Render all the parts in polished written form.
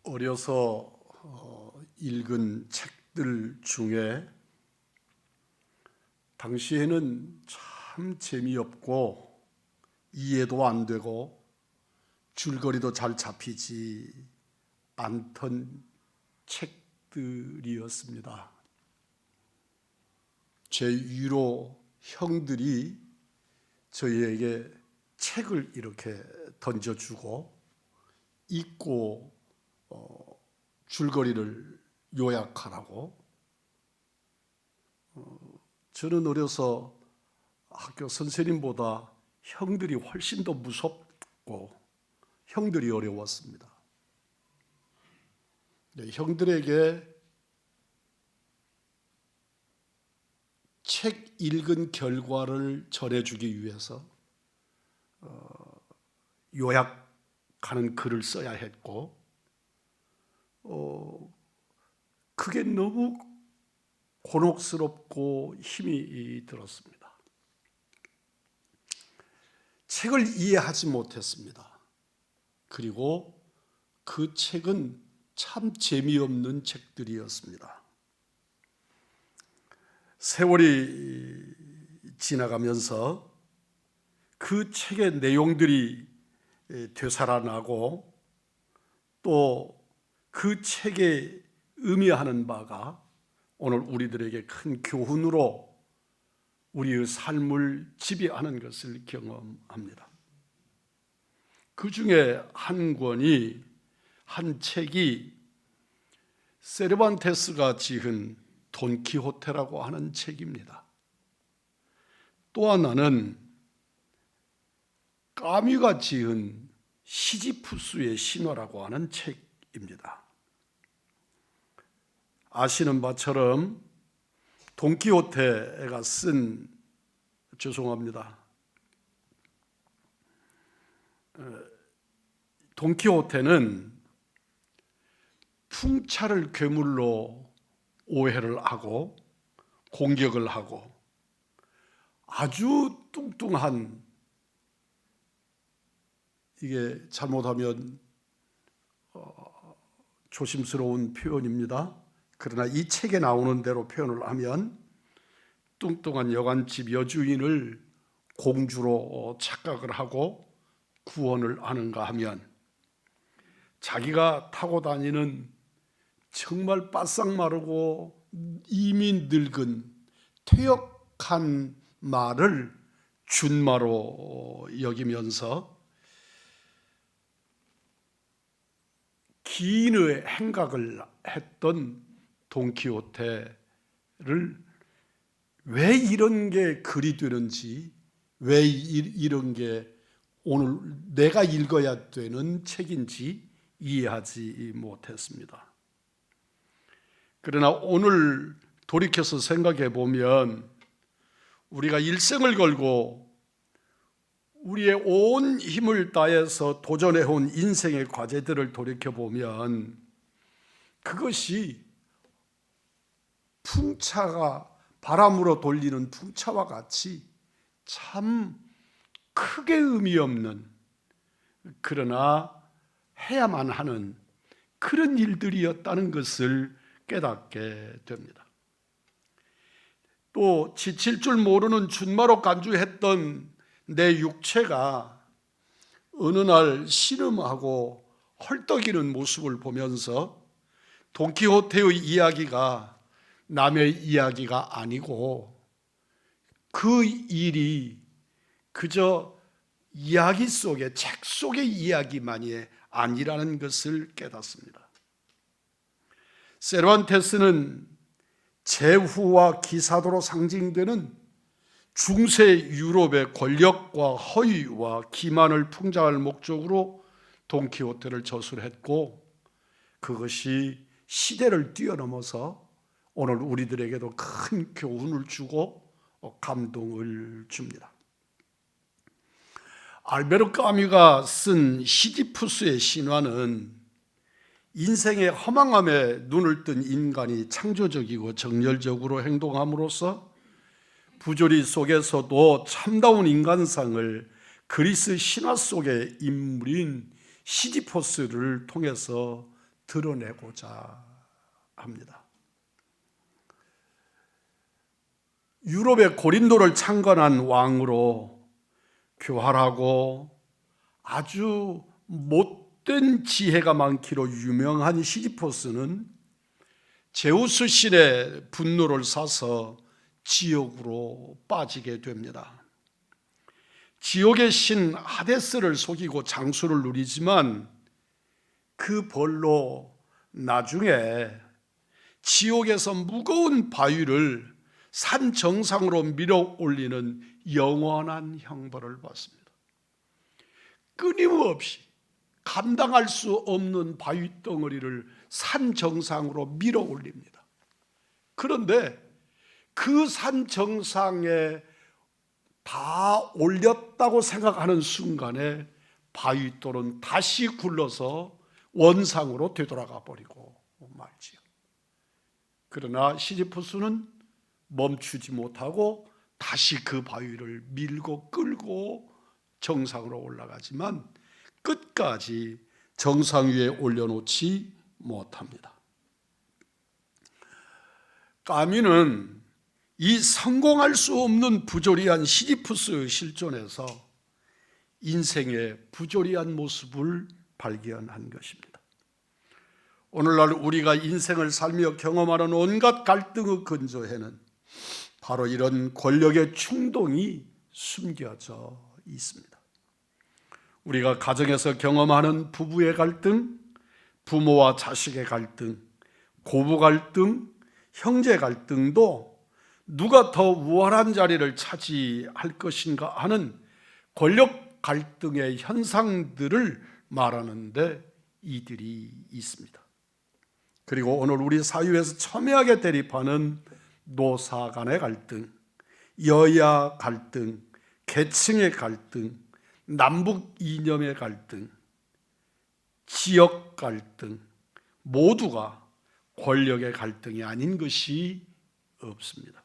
어려서 읽은 책들 중에 당시에는 참 재미없고 이해도 안 되고 줄거리도 잘 잡히지 않던 책들이었습니다. 제 위로 형들이 저희에게 책을 이렇게 던져주고 읽고 줄거리를 요약하라고. 저는 어려서 학교 선생님보다 형들이 훨씬 더 무섭고 형들이 어려웠습니다. 형들에게 책 읽은 결과를 전해주기 위해서 요약하는 글을 써야 했고, 그게 너무 곤혹스럽고 힘이 들었습니다. 책을 이해하지 못했습니다. 그리고 그 책은 참 재미없는 책들이었습니다. 세월이 지나가면서 그 책의 내용들이 되살아나고 또 그 책에 의미하는 바가 오늘 우리들에게 큰 교훈으로 우리의 삶을 지배하는 것을 경험합니다. 그 중에 한 권이, 한 책이 세르반테스가 지은 돈키호테라고 하는 책입니다. 또 하나는 까뮤가 지은 시지푸스의 신화라고 하는 책입니다. 아시는 바처럼 돈키호테가 쓴, 돈키호테는 풍차를 괴물로 오해를 하고 공격을 하고 아주 뚱뚱한, 이게 잘못하면 조심스러운 표현입니다. 그러나 이 책에 나오는 대로 표현을 하면 뚱뚱한 여관집 여주인을 공주로 착각을 하고 구원을 하는가 하면, 자기가 타고 다니는 정말 바싹 마르고 이미 늙은 퇴역한 말을 준마로 여기면서 기인의 행각을 했던 돈키호테를 왜 이런 게 글이 되는지, 왜 이런 게 오늘 내가 읽어야 되는 책인지 이해하지 못했습니다. 그러나 오늘 돌이켜서 생각해 보면 우리가 일생을 걸고 우리의 온 힘을 다해서 도전해온 인생의 과제들을 돌이켜 보면 그것이 풍차가 바람으로 돌리는 풍차와 같이 참 크게 의미 없는, 그러나 해야만 하는 그런 일들이었다는 것을 깨닫게 됩니다. 또 지칠 줄 모르는 준마로 간주했던 내 육체가 어느 날 신음하고 헐떡이는 모습을 보면서 돈키호테의 이야기가 남의 이야기가 아니고 그 일이 그저 이야기 속에, 책 속의 이야기만이 아니라는 것을 깨닫습니다. 세르반테스는 제후와 기사도로 상징되는 중세 유럽의 권력과 허위와 기만을 풍자할 목적으로 돈키호테를 저술했고, 그것이 시대를 뛰어넘어서 오늘 우리들에게도 큰 교훈을 주고 감동을 줍니다. 알베르 까뮤가 쓴 시지푸스의 신화는 인생의 허망함에 눈을 뜬 인간이 창조적이고 정열적으로 행동함으로써 부조리 속에서도 참다운 인간상을 그리스 신화 속의 인물인 시지포스를 통해서 드러내고자 합니다. 유럽의 고린도를 창건한 왕으로 교활하고 아주 못된 지혜가 많기로 유명한 시디포스는 제우스 신의 분노를 사서 지옥으로 빠지게 됩니다. 지옥의 신 하데스를 속이고 장수를 누리지만 그 벌로 나중에 지옥에서 무거운 바위를 산 정상으로 밀어 올리는 영원한 형벌을 받습니다. 끊임없이 감당할 수 없는 바위 덩어리를 산 정상으로 밀어 올립니다. 그런데 그 산 정상에 다 올렸다고 생각하는 순간에 바위돌은 다시 굴러서 원상으로 되돌아가 버리고 말지요. 그러나 시지푸스는 멈추지 못하고 다시 그 바위를 밀고 끌고 정상으로 올라가지만 끝까지 정상 위에 올려놓지 못합니다. 까뮈는 이 성공할 수 없는 부조리한 시지푸스의 실존에서 인생의 부조리한 모습을 발견한 것입니다. 오늘날 우리가 인생을 살며 경험하는 온갖 갈등의 근저에는 바로 이런 권력의 충동이 숨겨져 있습니다. 우리가 가정에서 경험하는 부부의 갈등, 부모와 자식의 갈등, 고부 갈등, 형제 갈등도 누가 더 우월한 자리를 차지할 것인가 하는 권력 갈등의 현상들을 말하는데 이들이 있습니다. 그리고 오늘 우리 사회에서 첨예하게 대립하는 노사 간의 갈등, 여야 갈등, 계층의 갈등, 남북 이념의 갈등, 지역 갈등 모두가 권력의 갈등이 아닌 것이 없습니다.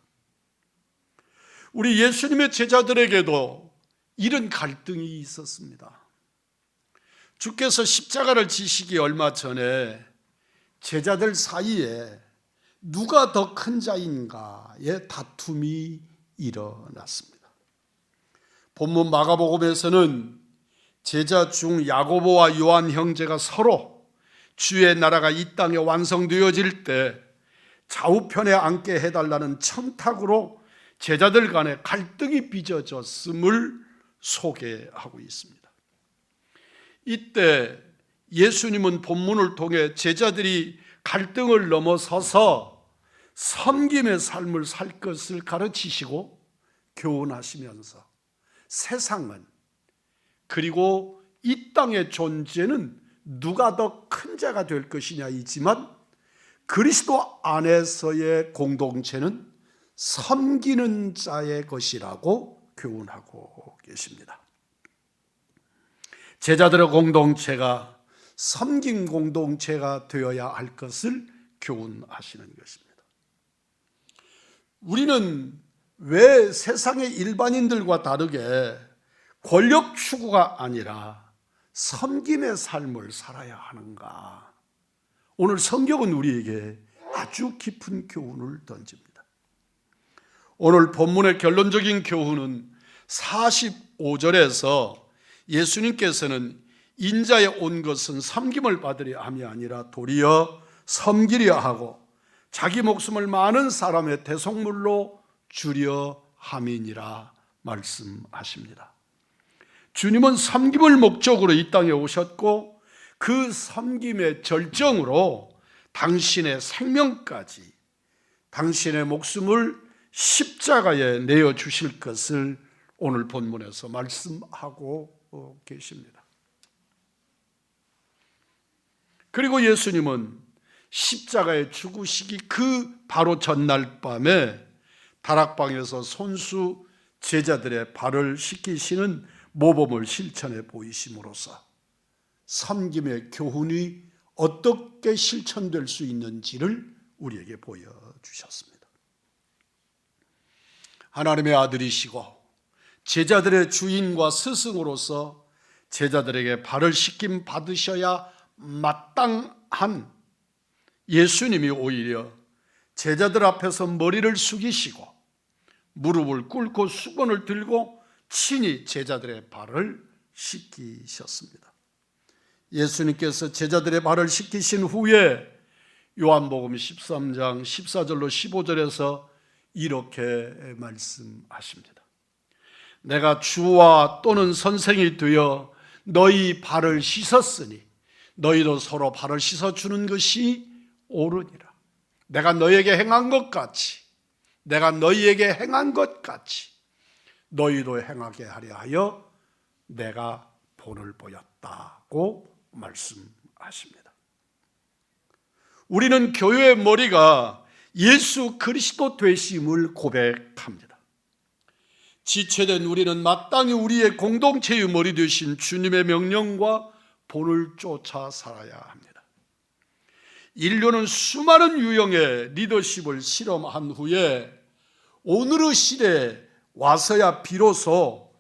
우리 예수님의 제자들에게도 이런 갈등이 있었습니다. 주께서 십자가를 지시기 얼마 전에 제자들 사이에 누가 더 큰 자인가의 다툼이 일어났습니다. 본문 마가복음에서는 제자 중 야고보와 요한 형제가 서로 주의 나라가 이 땅에 완성되어질 때 좌우편에 앉게 해달라는 청탁으로 제자들 간에 갈등이 빚어졌음을 소개하고 있습니다. 이때 예수님은 본문을 통해 제자들이 갈등을 넘어서서 섬김의 삶을 살 것을 가르치시고 교훈하시면서 세상은 그리고 이 땅의 존재는 누가 더 큰 자가 될 것이냐이지만 그리스도 안에서의 공동체는 섬기는 자의 것이라고 교훈하고 계십니다. 제자들의 공동체가 섬김 공동체가 되어야 할 것을 교훈하시는 것입니다. 우리는 왜 세상의 일반인들과 다르게 권력 추구가 아니라 섬김의 삶을 살아야 하는가? 오늘 성경은 우리에게 아주 깊은 교훈을 던집니다. 오늘 본문의 결론적인 교훈은 45절에서 예수님께서는 인자에 온 것은 섬김을 받으려 함이 아니라 도리어 섬기려 하고 자기 목숨을 많은 사람의 대속물로 주려 함이니라 말씀하십니다. 주님은 섬김을 목적으로 이 땅에 오셨고 그 섬김의 절정으로 당신의 생명까지 당신의 목숨을 십자가에 내어주실 것을 오늘 본문에서 말씀하고 계십니다. 그리고 예수님은 십자가에 죽으시기 그 바로 전날 밤에 다락방에서 손수 제자들의 발을 씻기시는 모범을 실천해 보이심으로써 섬김의 교훈이 어떻게 실천될 수 있는지를 우리에게 보여주셨습니다. 하나님의 아들이시고 제자들의 주인과 스승으로서 제자들에게 발을 씻김 받으셔야 충만한 예수님이 오히려 제자들 앞에서 머리를 숙이시고 무릎을 꿇고 수건을 들고 친히 제자들의 발을 씻기셨습니다. 예수님께서 제자들의 발을 씻기신 후에 요한복음 13장 14절로 15절에서 이렇게 말씀하십니다. 내가 주와 또는 선생이 되어 너희 발을 씻었으니 너희도 서로 발을 씻어주는 것이 옳으니라. 내가 너희에게 행한 것 같이 내가 너희에게 행한 것 같이 너희도 행하게 하려 하여 내가 본을 보였다고 말씀하십니다. 우리는 교회의 머리가 예수 그리스도 되심을 고백합니다. 지체된 우리는 마땅히 우리의 공동체의 머리 되신 주님의 명령과 본을 쫓아 살아야 합니다. 인류는 수많은 유형의 리더십을 실험한 후에 오늘의 시대에 와서야 비로소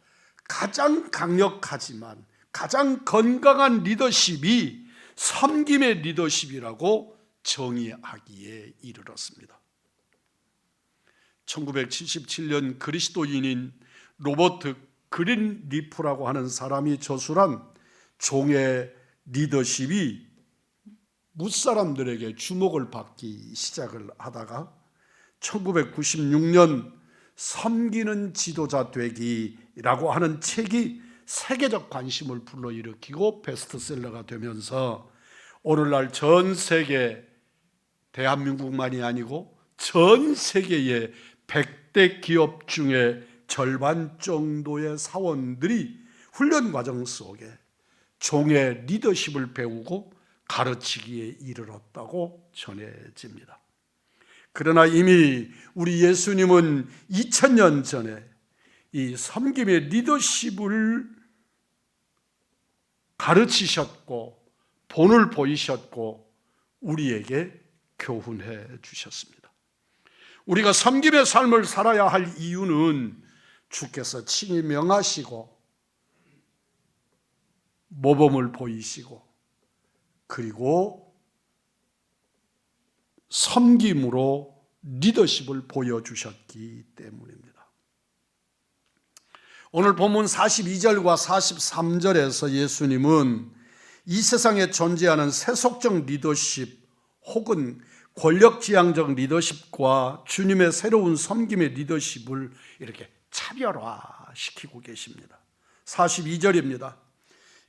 가장 강력하지만 가장 건강한 리더십이 섬김의 리더십이라고 정의하기에 이르렀습니다. 1977년 그리스도인인 로버트 그린리프라고 하는 사람이 저술한 종의 리더십이 무사람들에게 주목을 받기 시작을 하다가 1996년 섬기는 지도자 되기라고 하는 책이 세계적 관심을 불러일으키고 베스트셀러가 되면서 오늘날 전 세계, 대한민국만이 아니고 전 세계의 100대 기업 중에 절반 정도의 사원들이 훈련 과정 속에 종의 리더십을 배우고 가르치기에 이르렀다고 전해집니다. 그러나 이미 우리 예수님은 2000년 전에 이 섬김의 리더십을 가르치셨고 본을 보이셨고 우리에게 교훈해 주셨습니다. 우리가 섬김의 삶을 살아야 할 이유는 주께서 친히 명하시고 모범을 보이시고 그리고 섬김으로 리더십을 보여주셨기 때문입니다. 오늘 본문 42절과 43절에서 예수님은 이 세상에 존재하는 세속적 리더십 혹은 권력지향적 리더십과 주님의 새로운 섬김의 리더십을 이렇게 차별화시키고 계십니다. 42절입니다.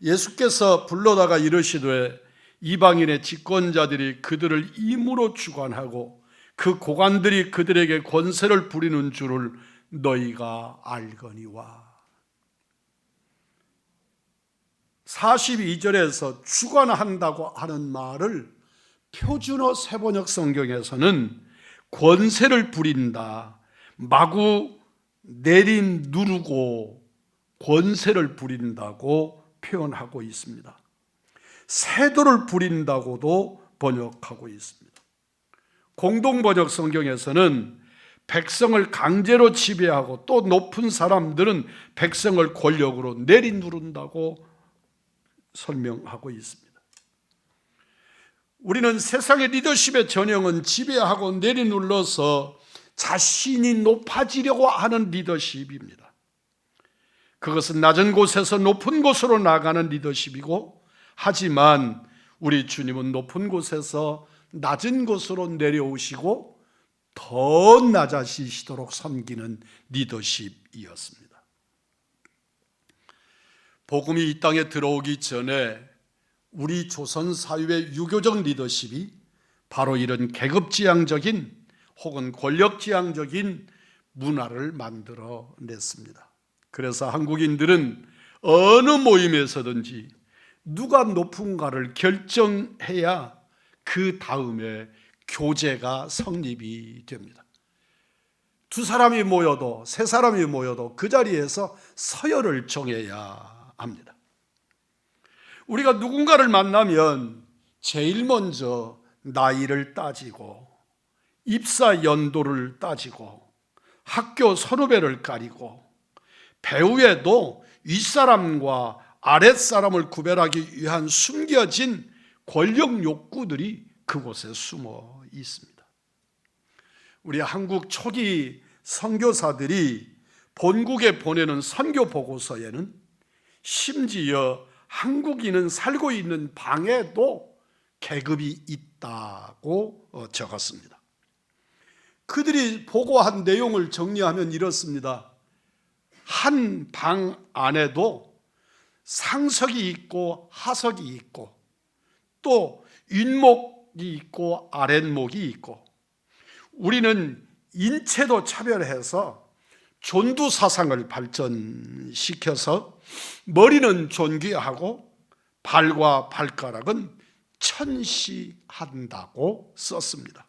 예수께서 불러다가 이르시되 이방인의 집권자들이 그들을 임으로 주관하고 그 고관들이 그들에게 권세를 부리는 줄을 너희가 알거니와. 42절에서 주관한다고 하는 말을 표준어 세번역 성경에서는 권세를 부린다, 마구 내리누르고 권세를 부린다고 표현하고 있습니다. 세도를 부린다고도 번역하고 있습니다. 공동번역 성경에서는 백성을 강제로 지배하고 또 높은 사람들은 백성을 권력으로 내리누른다고 설명하고 있습니다. 우리는 세상의 리더십의 전형은 지배하고 내리눌러서 자신이 높아지려고 하는 리더십입니다. 그것은 낮은 곳에서 높은 곳으로 나가는 리더십이고, 하지만 우리 주님은 높은 곳에서 낮은 곳으로 내려오시고 더 낮아지시도록 섬기는 리더십이었습니다. 복음이 이 땅에 들어오기 전에 우리 조선 사회의 유교적 리더십이 바로 이런 계급지향적인 혹은 권력지향적인 문화를 만들어냈습니다. 그래서 한국인들은 어느 모임에서든지 누가 높은가를 결정해야 그 다음에 교제가 성립이 됩니다. 두 사람이 모여도 세 사람이 모여도 그 자리에서 서열을 정해야 합니다. 우리가 누군가를 만나면 제일 먼저 나이를 따지고 입사 연도를 따지고 학교 선후배를 가리고 배후에도 윗사람과 아랫사람을 구별하기 위한 숨겨진 권력 욕구들이 그곳에 숨어 있습니다. 우리 한국 초기 선교사들이 본국에 보내는 선교 보고서에는 심지어 한국인은 살고 있는 방에도 계급이 있다고 적었습니다. 그들이 보고한 내용을 정리하면 이렇습니다. 한 방 안에도 상석이 있고 하석이 있고 또 윗목이 있고 아랫목이 있고, 우리는 인체도 차별해서 존두 사상을 발전시켜서 머리는 존귀하고 발과 발가락은 천시한다고 썼습니다.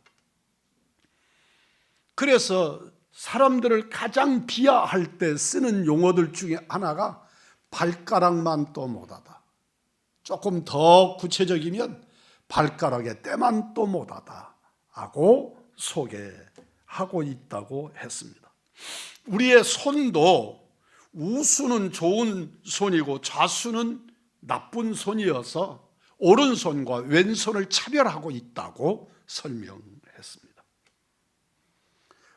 그래서 사람들을 가장 비하할 때 쓰는 용어들 중에 하나가 발가락만 또 못하다, 조금 더 구체적이면 발가락의 때만 또 못하다 하고 소개하고 있다고 했습니다. 우리의 손도 우수는 좋은 손이고 좌수는 나쁜 손이어서 오른손과 왼손을 차별하고 있다고 설명했습니다.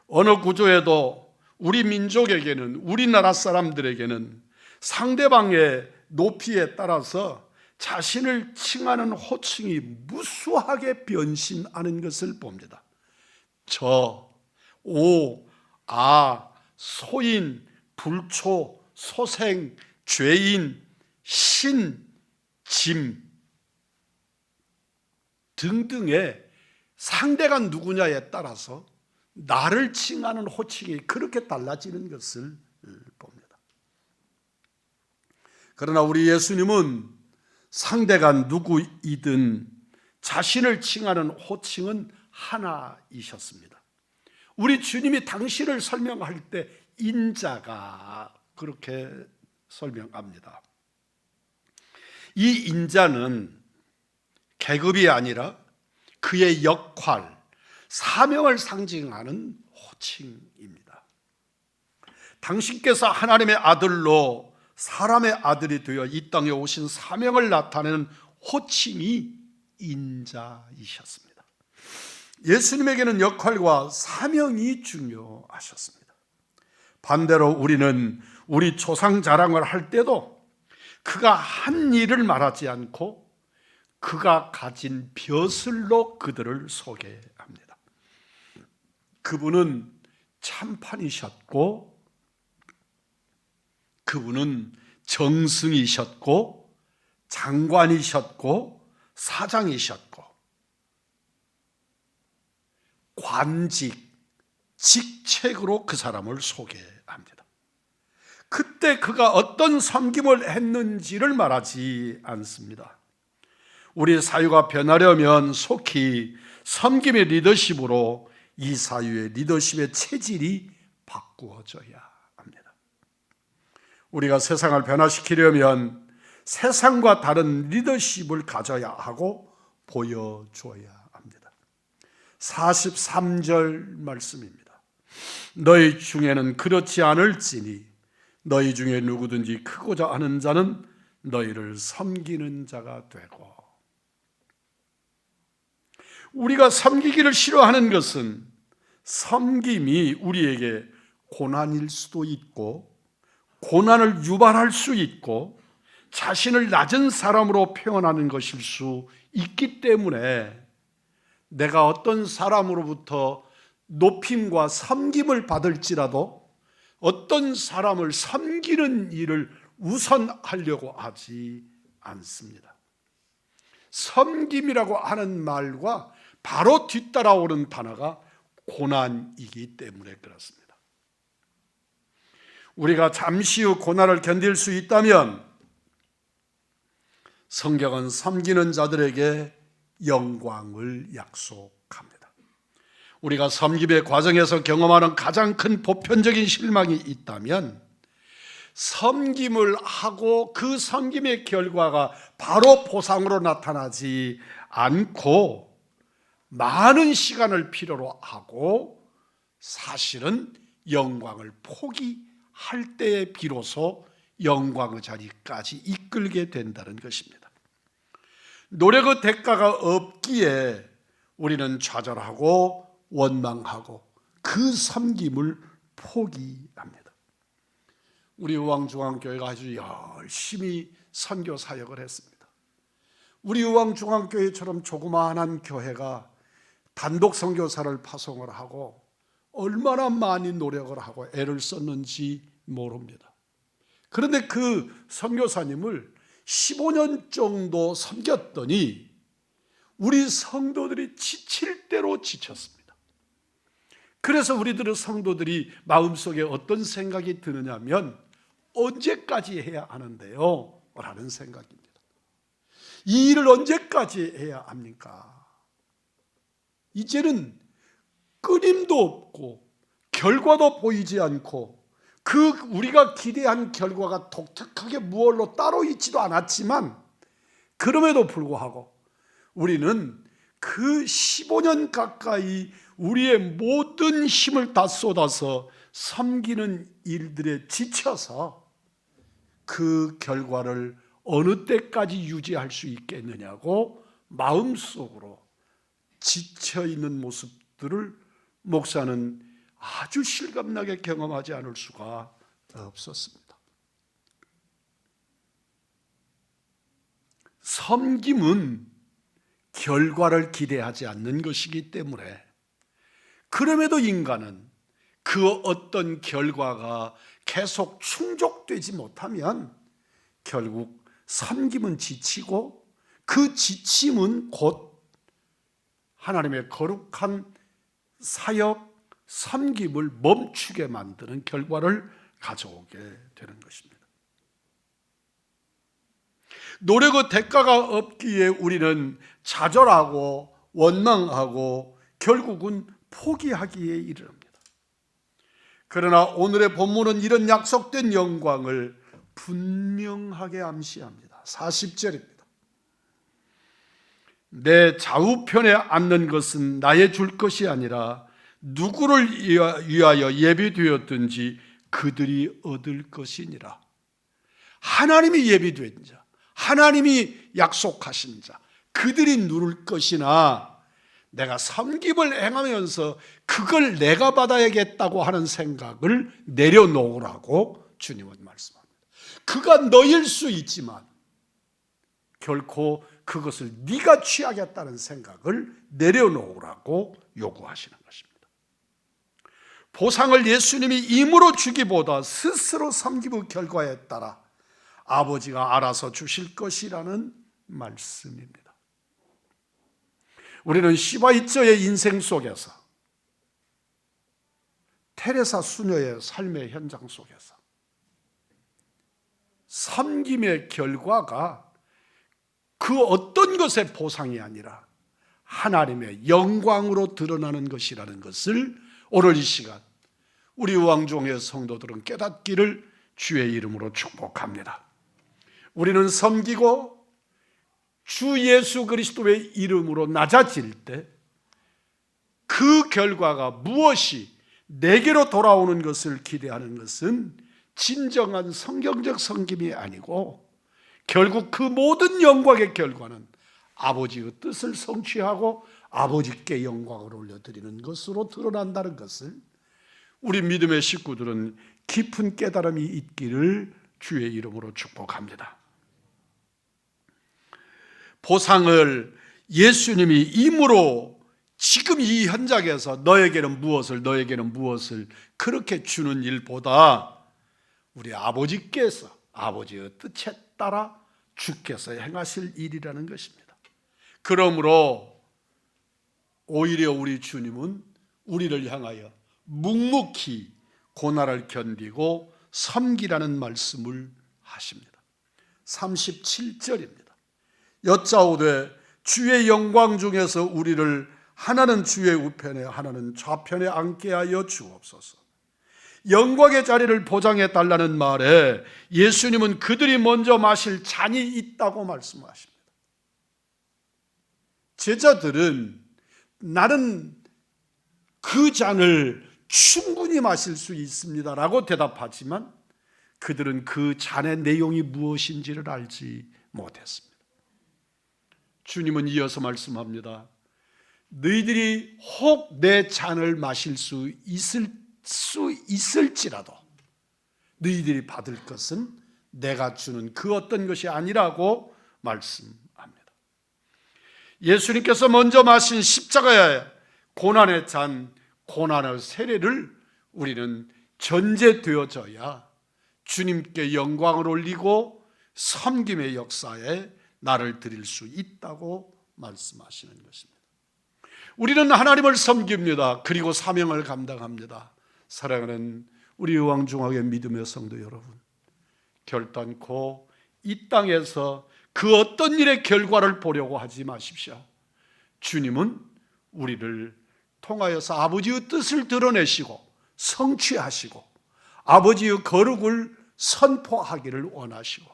어느 구조에도 우리 민족에게는, 우리나라 사람들에게는 상대방의 높이에 따라서 자신을 칭하는 호칭이 무수하게 변신하는 것을 봅니다. 저, 오, 아, 소인, 불초, 소생, 죄인, 신, 짐 등등의 상대가 누구냐에 따라서 나를 칭하는 호칭이 그렇게 달라지는 것을 봅니다. 그러나 우리 예수님은 상대가 누구이든 자신을 칭하는 호칭은 하나이셨습니다. 우리 주님이 당신을 설명할 때 인자가 그렇게 설명합니다. 이 인자는 계급이 아니라 그의 역할, 사명을 상징하는 호칭입니다. 당신께서 하나님의 아들로 사람의 아들이 되어 이 땅에 오신 사명을 나타내는 호칭이 인자이셨습니다. 예수님에게는 역할과 사명이 중요하셨습니다. 반대로 우리는 우리 조상 자랑을 할 때도 그가 한 일을 말하지 않고 그가 가진 벼슬로 그들을 소개합니다. 그분은 참판이셨고, 그분은 정승이셨고, 장관이셨고, 사장이셨고, 관직, 직책으로 그 사람을 소개합니다. 그때 그가 어떤 섬김을 했는지를 말하지 않습니다. 우리 사유가 변하려면 속히 섬김의 리더십으로 이 사유의 리더십의 체질이 바꾸어져야 합니다. 우리가 세상을 변화시키려면 세상과 다른 리더십을 가져야 하고 보여줘야 합니다. 43절 말씀입니다. 너희 중에는 그렇지 않을지니 너희 중에 누구든지 크고자 하는 자는 너희를 섬기는 자가 되고. 우리가 섬기기를 싫어하는 것은 섬김이 우리에게 고난일 수도 있고 고난을 유발할 수 있고 자신을 낮은 사람으로 표현하는 것일 수 있기 때문에 내가 어떤 사람으로부터 높임과 섬김을 받을지라도 어떤 사람을 섬기는 일을 우선하려고 하지 않습니다. 섬김이라고 하는 말과 바로 뒤따라오는 단어가 고난이기 때문에 그렇습니다. 우리가 잠시 후 고난을 견딜 수 있다면 성경은 섬기는 자들에게 영광을 약속합니다. 우리가 섬김의 과정에서 경험하는 가장 큰 보편적인 실망이 있다면 섬김을 하고 그 섬김의 결과가 바로 보상으로 나타나지 않고 많은 시간을 필요로 하고 사실은 영광을 포기할 때에 비로소 영광의 자리까지 이끌게 된다는 것입니다. 노력의 대가가 없기에 우리는 좌절하고 원망하고 그 섬김을 포기합니다. 우리 의왕중앙교회가 아주 열심히 선교 사역을 했습니다. 우리 의왕중앙교회처럼 조그마한 교회가 단독 선교사를 파송을 하고 얼마나 많이 노력을 하고 애를 썼는지 모릅니다. 그런데 그 선교사님을 15년 정도 섬겼더니 우리 성도들이 지칠 대로 지쳤습니다. 그래서 우리들의 성도들이 마음속에 어떤 생각이 드느냐면 언제까지 해야 하는데요? 라는 생각입니다. 이 일을 언제까지 해야 합니까? 이제는 끊임도 없고 결과도 보이지 않고 우리가 기대한 결과가 독특하게 무얼로 따로 있지도 않았지만 그럼에도 불구하고 우리는 그 15년 가까이 우리의 모든 힘을 다 쏟아서 섬기는 일들에 지쳐서 그 결과를 어느 때까지 유지할 수 있겠느냐고 마음속으로 지쳐있는 모습들을 목사는 아주 실감나게 경험하지 않을 수가 없었습니다. 섬김은 결과를 기대하지 않는 것이기 때문에 그럼에도 인간은 그 어떤 결과가 계속 충족되지 못하면 결국 섬김은 지치고 그 지침은 곧 하나님의 거룩한 사역, 섬김을 멈추게 만드는 결과를 가져오게 되는 것입니다. 노력의 대가가 없기에 우리는 좌절하고 원망하고 결국은 포기하기에 이릅니다. 그러나 오늘의 본문은 이런 약속된 영광을 분명하게 암시합니다. 40절입니다. 내 좌우편에 앉는 것은 나의 줄 것이 아니라 누구를 위하여 예비되었든지 그들이 얻을 것이니라. 하나님이 예비된 자, 하나님이 약속하신 자, 그들이 누릴 것이나 내가 섬김을 행하면서 그걸 내가 받아야겠다고 하는 생각을 내려놓으라고 주님은 말씀합니다. 그가 너일 수 있지만 결코 그것을 네가 취하겠다는 생각을 내려놓으라고 요구하시는 것입니다. 보상을 예수님이 임으로 주기보다 스스로 섬김의 결과에 따라 아버지가 알아서 주실 것이라는 말씀입니다. 우리는 시바이처의 인생 속에서 테레사 수녀의 삶의 현장 속에서 섬김의 결과가 그 어떤 것의 보상이 아니라 하나님의 영광으로 드러나는 것이라는 것을 오늘 이 시간 우리 의왕중의 성도들은 깨닫기를 주의 이름으로 축복합니다. 우리는 섬기고 주 예수 그리스도의 이름으로 낮아질 때 그 결과가 무엇이 내게로 돌아오는 것을 기대하는 것은 진정한 성경적 섬김이 아니고 결국 그 모든 영광의 결과는 아버지의 뜻을 성취하고 아버지께 영광을 올려드리는 것으로 드러난다는 것을 우리 믿음의 식구들은 깊은 깨달음이 있기를 주의 이름으로 축복합니다. 보상을 예수님이 임으로 지금 이 현장에서 너에게는 무엇을 그렇게 주는 일보다 우리 아버지께서 아버지의 뜻에 따라 주께서 행하실 일이라는 것입니다. 그러므로 오히려 우리 주님은 우리를 향하여 묵묵히 고난을 견디고 섬기라는 말씀을 하십니다. 37절입니다. 여짜오되 주의 영광 중에서 우리를 하나는 주의 우편에 하나는 좌편에 앉게 하여 주옵소서. 영광의 자리를 보장해 달라는 말에 예수님은 그들이 먼저 마실 잔이 있다고 말씀하십니다. 제자들은 나는 그 잔을 충분히 마실 수 있습니다라고 대답하지만 그들은 그 잔의 내용이 무엇인지를 알지 못했습니다. 주님은 이어서 말씀합니다. 너희들이 혹 내 잔을 마실 수 있을지라도 너희들이 받을 것은 내가 주는 그 어떤 것이 아니라고 말씀합니다. 예수님께서 먼저 마신 십자가의 고난의 잔, 고난의 세례를 우리는 전제되어져야 주님께 영광을 올리고 섬김의 역사에 나를 드릴 수 있다고 말씀하시는 것입니다. 우리는 하나님을 섬깁니다. 그리고 사명을 감당합니다. 사랑하는 우리 의왕중학의 믿음의 성도 여러분, 결단코 이 땅에서 그 어떤 일의 결과를 보려고 하지 마십시오. 주님은 우리를 통하여서 아버지의 뜻을 드러내시고 성취하시고 아버지의 거룩을 선포하기를 원하시고,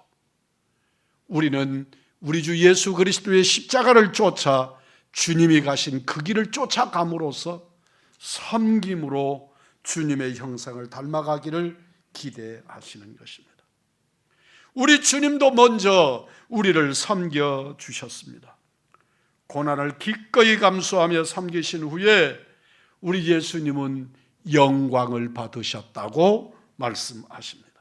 우리는 우리 주 예수 그리스도의 십자가를 쫓아 주님이 가신 그 길을 쫓아감으로써 섬김으로 주님의 형상을 닮아가기를 기대하시는 것입니다. 우리 주님도 먼저 우리를 섬겨 주셨습니다. 고난을 기꺼이 감수하며 섬기신 후에 우리 예수님은 영광을 받으셨다고 말씀하십니다.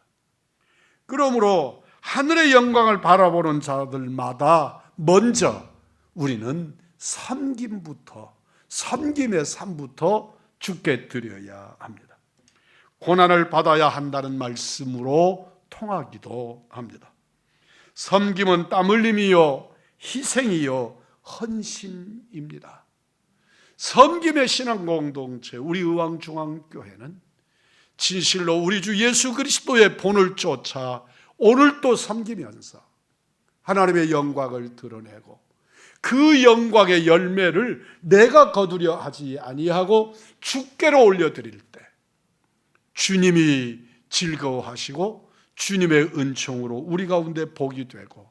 그러므로 하늘의 영광을 바라보는 자들마다 먼저 우리는 섬김부터, 섬김의 삶부터 주께 드려야 합니다. 고난을 받아야 한다는 말씀으로 통하기도 합니다. 섬김은 땀 흘림이요 희생이요 헌신입니다. 섬김의 신앙 공동체 우리 의왕중앙교회는 진실로 우리 주 예수 그리스도의 본을 쫓아 오늘도 섬기면서 하나님의 영광을 드러내고 그 영광의 열매를 내가 거두려 하지 아니하고 주께로 올려드릴 때 주님이 즐거워하시고 주님의 은총으로 우리 가운데 복이 되고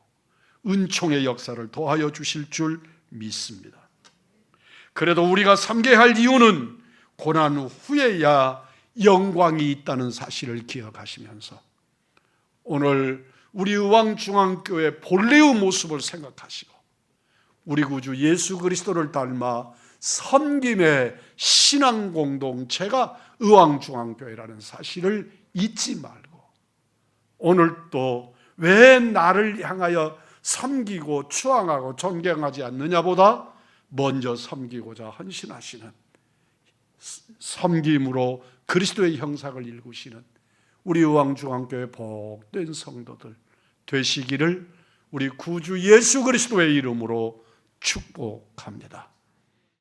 은총의 역사를 더하여 주실 줄 믿습니다. 그래도 우리가 섬겨야 할 이유는 고난 후에야 영광이 있다는 사실을 기억하시면서 오늘 우리 의왕중앙교회 본래의 모습을 생각하시고 우리 구주 예수 그리스도를 닮아 섬김의 신앙 공동체가 의왕중앙교회라는 사실을 잊지 말고 오늘 또 왜 나를 향하여 섬기고 추앙하고 존경하지 않느냐보다 먼저 섬기고자 헌신하시는, 섬김으로 그리스도의 형상을 일구시는 우리 의왕중앙교회 복된 성도들 되시기를 우리 구주 예수 그리스도의 이름으로 축복합니다.